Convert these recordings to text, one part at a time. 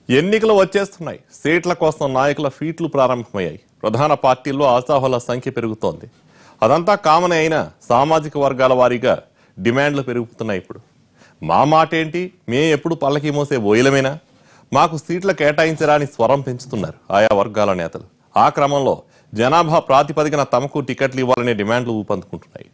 ఎన్నికలు వచ్చేస్తున్నాయి. సీట్ల కోసం నాయకుల ఫీట్లు ప్రారంభమయ్యాయి. ప్రధాన పార్టీల్లో ఆశాహుల సంఖ్య పెరుగుతోంది. అదంతా కామన్ అయినా సామాజిక వర్గాల వారీగా డిమాండ్లు పెరుగుతున్నాయి. ఇప్పుడు మా మాట ఏంటి, మేము ఎప్పుడు పల్లకి మోసే బోయిలమేనా, మాకు సీట్ల కేటాయించరాని స్వరం పెంచుతున్నారు ఆయా వర్గాల నేతలు. ఆ క్రమంలో జనాభా ప్రాతిపదికన తమకు టికెట్లు ఇవ్వాలనే డిమాండ్లు ఊపందుకుంటున్నాయి.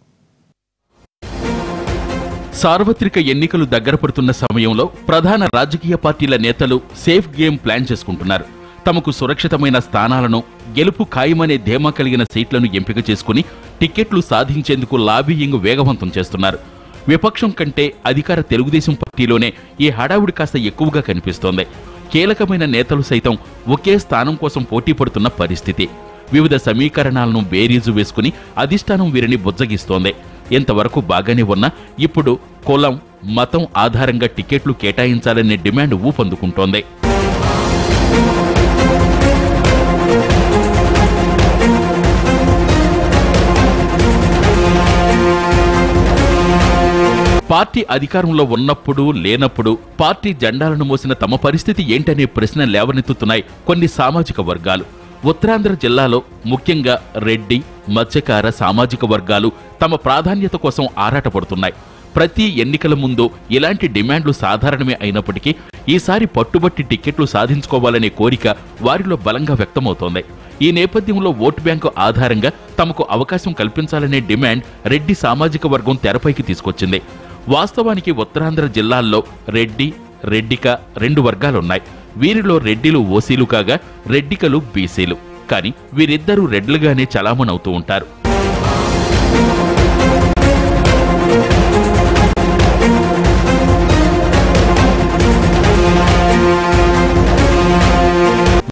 సార్వత్రిక ఎన్నికలు దగ్గర పడుతున్న సమయంలో ప్రధాన రాజకీయ పార్టీల నేతలు సేఫ్ గేమ్ ప్లాన్ చేసుకుంటున్నారు. తమకు సురక్షితమైన స్థానాలను, గెలుపు ఖాయమనే ధీమా కలిగిన సీట్లను ఎంపిక చేసుకుని టికెట్లు సాధించేందుకు లాబీయింగ్ వేగవంతం చేస్తున్నారు. విపక్షం కంటే అధికార తెలుగుదేశం పార్టీలోనే ఈ హడావుడి కాస్త ఎక్కువగా కనిపిస్తోంది. కీలకమైన నేతలు సైతం ఒకే స్థానం కోసం పోటీ పడుతున్న పరిస్థితి. వివిధ సమీకరణాలను బేరీజు వేసుకుని అధిష్టానం వీరిని బుజ్జగిస్తోంది. ఇంతవరకు బాగానే ఉన్నా ఇప్పుడు కులం, మతం ఆధారంగా టికెట్లు కేటాయించాలనే డిమాండ్ ఊపందుకుంటోంది. పార్టీ అధికారంలో ఉన్నప్పుడు లేనప్పుడు పార్టీ జెండాలను మోసిన తమ పరిస్థితి ఏంటనే ప్రశ్న లేవనెత్తుతున్నాయి కొన్ని సామాజిక వర్గాలు. ఉత్తరాంధ్ర జిల్లాలో ముఖ్యంగా రెడ్డి, మత్స్యకార సామాజిక వర్గాలు తమ ప్రాధాన్యత కోసం ఆరాటపడుతున్నాయి. ప్రతి ఎన్నికల ముందు ఇలాంటి డిమాండ్లు సాధారణమే అయినప్పటికీ ఈసారి పట్టుబట్టి టికెట్లు సాధించుకోవాలనే కోరిక వారిలో బలంగా వ్యక్తమవుతోంది. ఈ నేపథ్యంలో ఓటు బ్యాంకు ఆధారంగా తమకు అవకాశం కల్పించాలనే డిమాండ్ రెడ్డి సామాజిక వర్గం తెరపైకి తీసుకొచ్చింది. వాస్తవానికి ఉత్తరాంధ్ర జిల్లాల్లో రెడ్డి, రెడ్డిక రెండు వర్గాలున్నాయి. వీరిలో రెడ్డిలు ఓసీలు కాగా రెడ్డికలు బీసీలు. కానీ వీరిద్దరూ రెడ్లుగానే చలామణవుతూ ఉంటారు.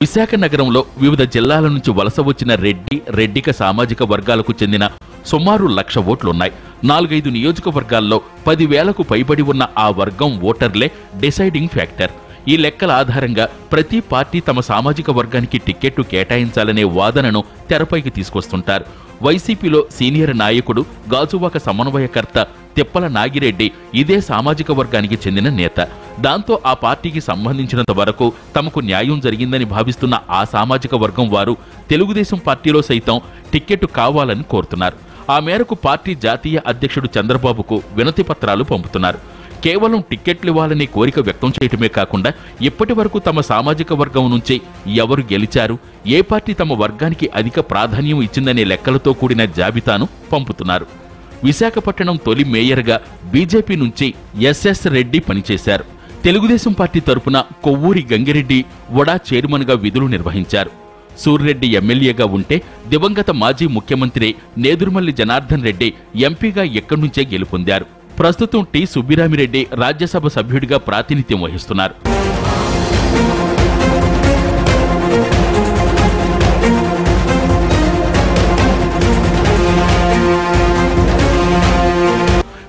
విశాఖ నగరంలో వివిధ జిల్లాల నుంచి వలస వచ్చిన రెడ్డి, రెడ్డిక సామాజిక వర్గాలకు చెందిన సుమారు 1,00,000 ఓట్లున్నాయి. 4-5 నియోజకవర్గాల్లో 10,000కు పైబడి ఉన్న ఆ వర్గం ఓటర్లే డిసైడింగ్ ఫ్యాక్టర్. ఈ లెక్కల ఆధారంగా ప్రతి పార్టీ తమ సామాజిక వర్గానికి టిక్కెట్టు కేటాయించాలనే వాదనను తెరపైకి తీసుకొస్తుంటారు. వైసీపీలో సీనియర్ నాయకుడు, గాజువాక సమన్వయకర్త తిప్పల నాగిరెడ్డి ఇదే సామాజిక వర్గానికి చెందిన నేత. దాంతో ఆ పార్టీకి సంబంధించినంత వరకు తమకు న్యాయం జరిగిందని భావిస్తున్న ఆ సామాజిక వర్గం వారు తెలుగుదేశం పార్టీలో సైతం టిక్కెట్టు కావాలని కోరుతున్నారు. ఆ మేరకు పార్టీ జాతీయ అధ్యక్షుడు చంద్రబాబుకు వినతి పత్రాలు పంపుతున్నారు. కేవలం టిక్కెట్లు ఇవ్వాలనే కోరిక వ్యక్తం చేయటమే కాకుండా ఇప్పటి వరకు తమ సామాజిక వర్గం నుంచి ఎవరు గెలిచారు, ఏ పార్టీ తమ వర్గానికి అధిక ప్రాధాన్యం ఇచ్చిందనే లెక్కలతో కూడిన జాబితాను పంపుతున్నారు. విశాఖపట్నం తొలి మేయర్గా బీజేపీ నుంచి ఎస్ఎస్ రెడ్డి పనిచేశారు. తెలుగుదేశం పార్టీ తరపున కొవ్వూరి గంగిరెడ్డి వడా చైర్మన్గా విధులు నిర్వహించారు. సూర్రెడ్డి ఎమ్మెల్యేగా ఉంటే దివంగత మాజీ ముఖ్యమంత్రి నేదురుమల్లి జనార్దన్ రెడ్డి ఎంపీగా ఎక్కడి నుంచే గెలుపొందారు. ప్రస్తుతం టి సుబ్బిరామిరెడ్డి రాజ్యసభ సభ్యుడిగా ప్రాతినిధ్యం వహిస్తున్నారు.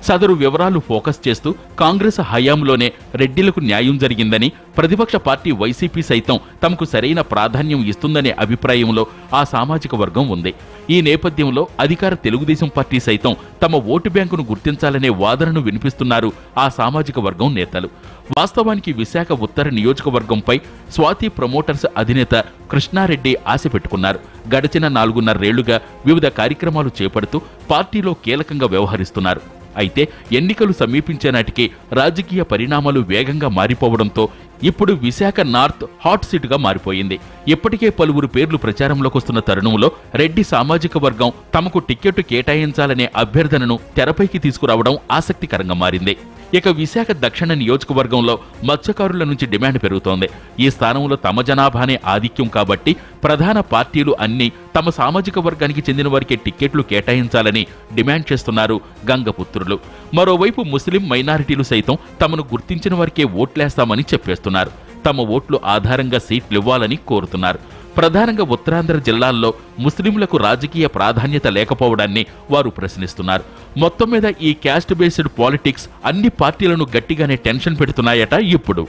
సదరు వివరాలు ఫోకస్ చేస్తూ కాంగ్రెస్ హయాంలోనే రెడ్డిలకు న్యాయం జరిగిందని, ప్రతిపక్ష పార్టీ వైసీపీ సైతం తమకు సరైన ప్రాధాన్యం ఇస్తుందనే అభిప్రాయంలో ఆ సామాజిక వర్గం ఉంది. ఈ నేపథ్యంలో అధికార తెలుగుదేశం పార్టీ సైతం తమ ఓటు బ్యాంకును గుర్తించాలనే వాదనను వినిపిస్తున్నారు ఆ సామాజిక వర్గం నేతలు. వాస్తవానికి విశాఖ ఉత్తర నియోజకవర్గంపై స్వాతి ప్రమోటర్స్ అధినేత కృష్ణారెడ్డి ఆశ పెట్టుకున్నారు. గడిచిన 4.5 ఏళ్లుగా వివిధ కార్యక్రమాలు చేపడుతూ పార్టీలో కీలకంగా వ్యవహరిస్తున్నారు. అయితే ఎన్నికలు సమీపించే నాటికి రాజకీయ పరిణామాలు వేగంగా మారిపోవడంతో ఇప్పుడు విశాఖ నార్త్ హాట్ సీటుగా మారిపోయింది. ఇప్పటికే పలువురు పేర్లు ప్రచారంలోకి వస్తున్న తరుణంలో రెడ్డి సామాజిక వర్గం తమకు టిక్కెట్టు కేటాయించాలనే అభ్యర్థనను తెరపైకి తీసుకురావడం ఆసక్తికరంగా మారింది. ఇక విశాఖ దక్షిణ నియోజకవర్గంలో మత్స్యకారుల నుంచి డిమాండ్ పెరుగుతోంది. ఈ స్థానంలో తమ జనాభానే ఆధిక్యం కాబట్టి ప్రధాన పార్టీలు అన్నీ తమ సామాజిక వర్గానికి చెందిన వారికి టిక్కెట్లు కేటాయించాలని డిమాండ్ చేస్తున్నారు గంగపుత్రులు. మరోవైపు ముస్లిం మైనారిటీలు సైతం తమను గుర్తించిన వారికే ఓట్లేస్తామని చెప్పేస్తున్నారు. తమ ఓట్లు ఆధారంగా సీట్లివ్వాలని కోరుతున్నారు. ప్రధానంగా ఉత్తరాంధ్ర జిల్లాల్లో ముస్లింలకు రాజకీయ ప్రాధాన్యత లేకపోవడాన్ని వారు ప్రశ్నిస్తున్నారు. మొత్తం మీద ఈ క్యాస్ట్ బేస్డ్ పాలిటిక్స్ అన్ని పార్టీలను గట్టిగానే టెన్షన్ పెడుతున్నాయట ఇప్పుడు.